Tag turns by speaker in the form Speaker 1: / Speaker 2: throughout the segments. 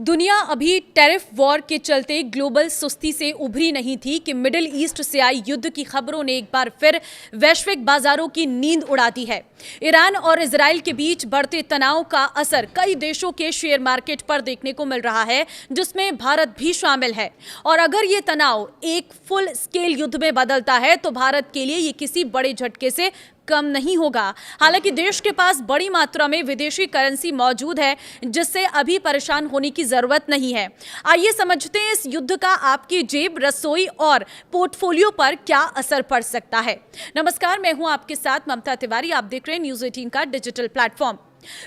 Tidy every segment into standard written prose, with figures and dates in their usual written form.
Speaker 1: दुनिया अभी tariff war के चलते ग्लोबल सुस्ती से उभरी नहीं थी कि मिडिल ईस्ट से आई युद्ध की खबरों ने एक बार फिर वैश्विक बाजारों की नींद उड़ा दी है। ईरान और इजराइल के बीच बढ़ते तनाव का असर कई देशों के शेयर मार्केट पर देखने को मिल रहा है, जिसमें भारत भी शामिल है। और अगर ये तनाव एक फुल स्केल युद्ध में बदलता है तो भारत के लिए ये किसी बड़े झटके से कम नहीं होगा। हालांकि देश के पास बड़ी मात्रा में विदेशी करेंसी मौजूद है, जिससे अभी परेशान होने की जरूरत नहीं है। आइए समझते हैं इस युद्ध का आपकी जेब, रसोई और पोर्टफोलियो पर क्या असर पड़ सकता है। नमस्कार, मैं हूं आपके साथ ममता तिवारी। आप देख रहे हैं न्यूज़ 18 का डिजिटल प्लेटफॉर्म।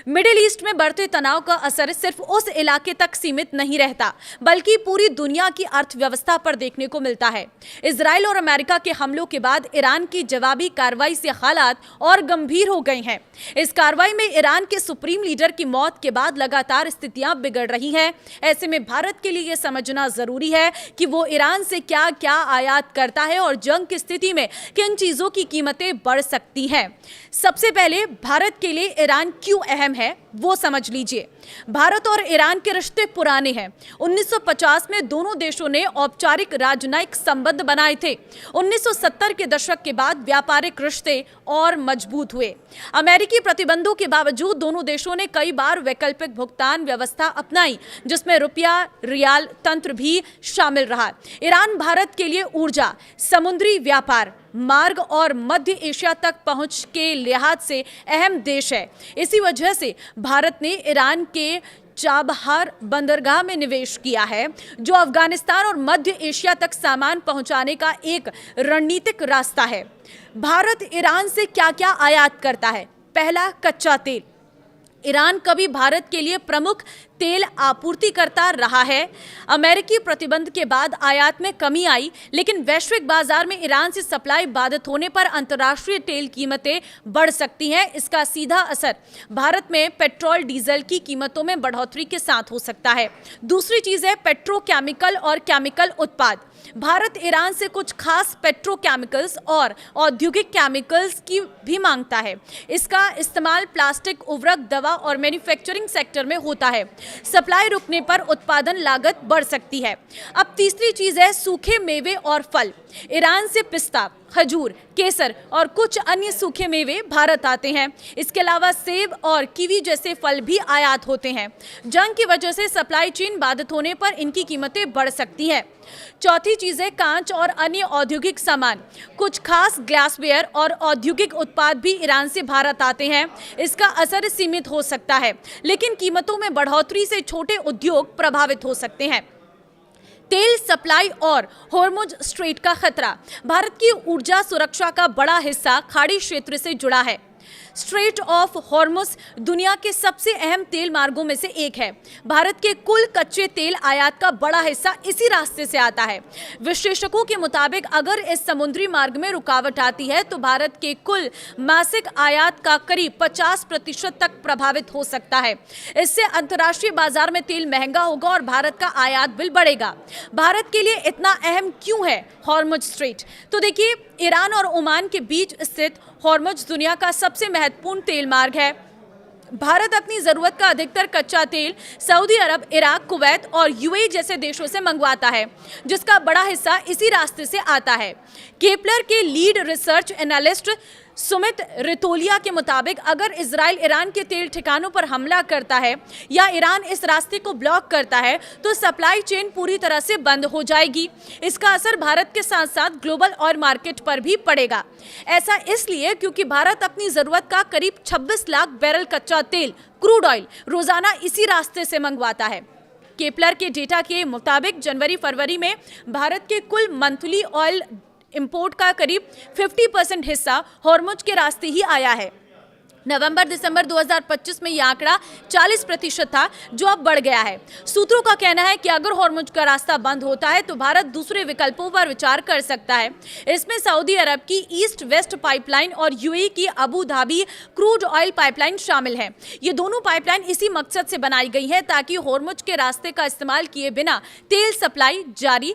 Speaker 1: मिडिल ईस्ट में बढ़ते तनाव का असर सिर्फ उस इलाके तक सीमित नहीं रहता, बल्कि पूरी दुनिया की अर्थव्यवस्था पर देखने को मिलता है। इजराइल और अमेरिका के हमलों के बाद ईरान की जवाबी कार्रवाई से हालात और गंभीर हो गए हैं। इस कार्रवाई में ईरान के सुप्रीम लीडर की मौत के बाद लगातार स्थितियां बिगड़ रही हैं। ऐसे में भारत के लिए यह समझना जरूरी है कि वो ईरान से क्या क्या आयात करता है और जंग की स्थिति में किन चीजों की कीमतें बढ़ सकती हैं। सबसे पहले भारत के लिए ईरान क्यों अहम है वो समझ लीजिए। भारत और ईरान के रिश्ते पुराने हैं। 1950 में दोनों देशों ने औपचारिक राजनयिक संबंध बनाए थे। 1970 के दशक के बाद व्यापारिक रिश्ते और मजबूत हुए। अमेरिकी प्रतिबंधों के बावजूद दोनों देशों ने कई बार वैकल्पिक भुगतान व्यवस्था अपनाई, जिसमें रुपया रियाल तंत्र भी शामिल रहा। ईरान भारत के लिए ऊर्जा, समुद्री व्यापार मार्ग और मध्य एशिया तक पहुंच के लिहाज से अहम देश है। इसी वजह से भारत ने ईरान के चाबहार बंदरगाह में निवेश किया है, जो अफगानिस्तान और मध्य एशिया तक सामान पहुंचाने का एक रणनीतिक रास्ता है। भारत ईरान से क्या क्या आयात करता है? पहला, कच्चा तेल। ईरान कभी भारत के लिए प्रमुख तेल आपूर्तिकर्ता रहा है। अमेरिकी प्रतिबंध के बाद आयात में कमी आई, लेकिन वैश्विक बाजार में ईरान से सप्लाई बाधित होने पर अंतर्राष्ट्रीय तेल कीमतें बढ़ सकती हैं। इसका सीधा असर भारत में पेट्रोल डीजल की कीमतों में बढ़ोतरी के साथ हो सकता है। दूसरी चीज है पेट्रोकेमिकल और केमिकल उत्पाद। भारत ईरान से कुछ खास पेट्रोकेमिकल्स और औद्योगिक केमिकल्स की भी मांगता है। इसका इस्तेमाल प्लास्टिक, उर्वरक, दवा और मैन्युफैक्चरिंग सेक्टर में होता है। सप्लाई रुकने पर उत्पादन लागत बढ़ सकती है। अब तीसरी चीज है सूखे मेवे और फल। ईरान से पिस्ता, खजूर, केसर और कुछ अन्य सूखे मेवे भारत आते हैं। इसके अलावा सेब और कीवी जैसे फल भी आयात होते हैं। जंग की वजह से सप्लाई चेन बाधित होने पर इनकी कीमतें बढ़ सकती हैं। चौथी चीज है कांच और अन्य औद्योगिक सामान। कुछ खास ग्लासवेयर और औद्योगिक उत्पाद भी ईरान से भारत आते हैं। इसका असर सीमित हो सकता है, लेकिन कीमतों में बढ़ोतरी से छोटे उद्योग प्रभावित हो सकते हैं। तेल सप्लाई और हॉर्मुज स्ट्रेट का खतरा। भारत की ऊर्जा सुरक्षा का बड़ा हिस्सा खाड़ी क्षेत्र से जुड़ा है। स्ट्रेट ऑफ हॉर्मुज दुनिया के सबसे अहम तेल मार्गों में से एक है। भारत के कुल कच्चे तेल आयात का बड़ा हिस्सा इसी रास्ते से आता है। विश्लेषकों के मुताबिक अगर इस समुद्री मार्ग में रुकावट आती है तो भारत के कुल मासिक आयात का करीब 50% तक प्रभावित हो सकता है। इससे अंतर्राष्ट्रीय बाजार में तेल महंगा होगा और भारत का आयात बिल बढ़ेगा। भारत के लिए इतना अहम क्यों है हॉर्मुज स्ट्रेट? तो देखिए, ईरान और ओमान के बीच स्थित हॉर्मुज दुनिया का सबसे महत्वपूर्ण तेल मार्ग है। भारत अपनी जरूरत का अधिकतर कच्चा तेल सऊदी अरब, इराक, कुवैत और यूएई जैसे देशों से मंगवाता है, जिसका बड़ा हिस्सा इसी रास्ते से आता है। केपलर के lead research analyst Sumit Ritolia के मुताबिक अगर इजराइल ईरान के तेल ठिकानों पर हमला करता है या ईरान इस रास्ते को ब्लॉक करता है तो सप्लाई चेन पूरी तरह से बंद हो जाएगी। इसका असर भारत के साथ साथ ग्लोबल ऑयल मार्केट पर भी पड़ेगा। ऐसा इसलिए क्योंकि भारत अपनी जरूरत का करीब 26 लाख बैरल कच्चा तेल, क्रूड ऑयल, रोजाना इसी रास्ते से मंगवाता है। केपलर के डेटा के मुताबिक जनवरी-फरवरी में भारत के कुल मंथली ऑयल इंपोर्ट का करीब 50% हिस्सा हॉर्मुज के रास्ते ही आया है। नवंबर-दिसंबर 2025 में यह आंकड़ा 40% था, जो अब बढ़ गया है। सूत्रों का कहना है कि अगर हॉर्मुज का रास्ता बंद होता है तो भारत दूसरे विकल्पों पर विचार कर सकता है। इसमें सऊदी अरब की ईस्ट वेस्ट पाइपलाइन और यूएई की Abu Dhabi crude oil pipeline शामिल है। ये दोनों पाइपलाइन इसी मकसद से बनाई गई है ताकि हॉर्मुज के रास्ते का इस्तेमाल किए बिना तेल सप्लाई जारी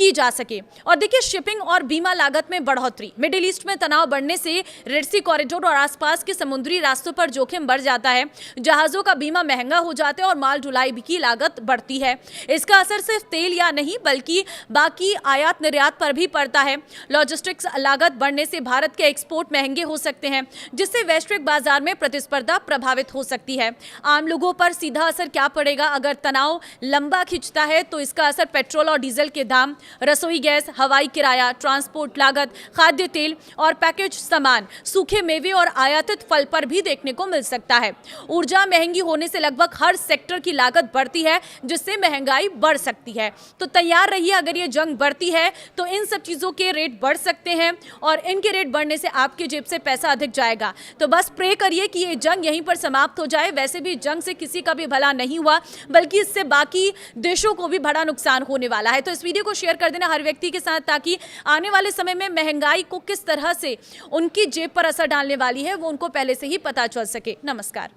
Speaker 1: की जा सके। और देखिए, शिपिंग और बीमा लागत में बढ़ोतरी, मिडिल ईस्ट में तनाव बढ़ने से रेड सी कॉरिडोर और आसपास के समुद्री रास्तों पर जोखिम बढ़ जाता है। जहाजों का बीमा महंगा हो जाता है और माल ढुलाई की लागत बढ़ती है। इसका असर सिर्फ तेल या नहीं बल्कि बाकी आयात निर्यात पर भी पड़ता है। लॉजिस्टिक्स लागत बढ़ने से भारत के एक्सपोर्ट महंगे हो सकते हैं, जिससे वैश्विक बाजार में प्रतिस्पर्धा प्रभावित हो सकती है। आम लोगों पर सीधा असर क्या पड़ेगा? अगर तनाव लंबा खिंचता है तो इसका असर पेट्रोल और डीजल के दाम, रसोई गैस, हवाई किराया, ट्रांसपोर्ट लागत, खाद्य तेल और पैकेज सामान, सूखे मेवे और आयातित फल पर भी देखने को मिल सकता है। ऊर्जा महंगी होने से लगभग हर सेक्टर की लागत बढ़ती है, जिससे महंगाई बढ़ सकती है। तो तैयार रहिए, अगर ये जंग बढ़ती है तो इन सब चीजों के रेट बढ़ सकते हैं और इनके रेट बढ़ने से आपके जेब से पैसा अधिक जाएगा। तो बस प्रे करिए कि ये जंग यहीं पर समाप्त हो जाए। वैसे भी जंग से किसी का भी भला नहीं हुआ, बल्कि इससे बाकी देशों को भी बड़ा नुकसान होने वाला है। तो इस वीडियो को शेयर कर देना हर व्यक्ति के साथ, ताकि आने वाले समय में महंगाई को किस तरह से उनकी जेब पर असर डालने वाली है वो उनको पहले से ही पता चल सके। नमस्कार।